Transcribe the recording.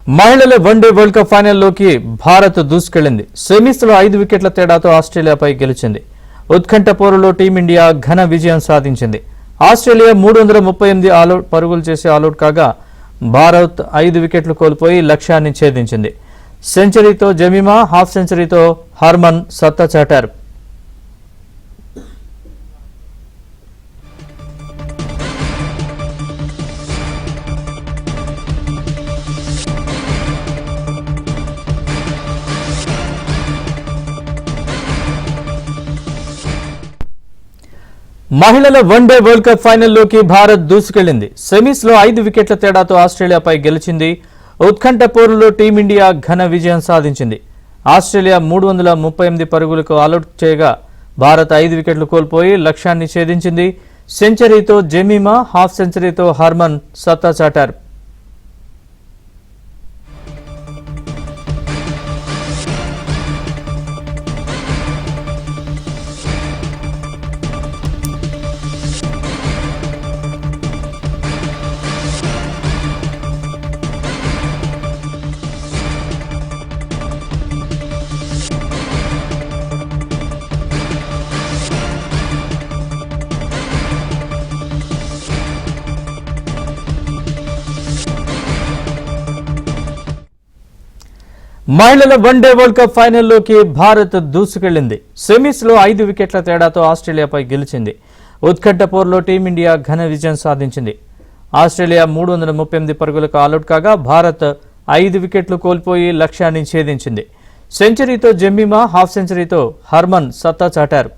మహిళల one day world cup ఫైనల్లోకి Bharat దూసుకెళ్లింది. సెమీస్లో 5 వికెట్ల తేడాతో ఆస్ట్రేలియాపై గెలిచింది. ఉత్కంఠ పోరులో టీమిండియా ఘన విజయం సాధించింది. ఆస్ట్రేలియా 338 ఆలౌట్ పరుగులు చేసి ఆలౌట్ కాగా భారత్ 5 వికెట్లు కోల్పోయి లక్ష్యాన్ని ఛేదించింది. సెంచరీతో జమీమా, హాఫ్ సెంచరీతో హర్మన్ సత్తా చాటారు. మహిళల వన్డే వరల్డ్ కప్ ఫైనల్లోకి భారత్ దూసుకెళ్లింది. సెమీస్లో 5 వికెట్ల తేడాతో ఆస్ట్రేలియాపై గెలిచింది. ఉత్కంఠ పోరులో టీమిండియా ఘన విజయం సాధించింది. ఆస్ట్రేలియా 338 పరుగులకు ఆలౌట్ చేయగా భారత్ 5 వికెట్లు కోల్పోయి లక్ష్యాన్ని ఛేదించింది. సెంచరీతో జమీమా, హాఫ్ సెంచరీతో హర్మన్ సత్తా చాటారు. మహిళల వన్డే వరల్డ్ కప్ ఫైనల్లోకి భారత్ దూసుకెళ్లింది. సెమీస్లో 5 వికెట్ల తేడాతో ఆస్ట్రేలియాపై గెలిచింది. ఉత్కంఠ పోరులో టీమిండియా ఘన విజయం సాధించింది. ఆస్ట్రేలియా 338 పరుగులకు ఆలౌట్ కాగా భారత్ 5 వికెట్లు కోల్పోయి లక్ష్యాన్ని ఛేదించింది. సెంచరీతో జమీమా, హాఫ్ సెంచరీతో హర్మన్ సత్తా చాటారు.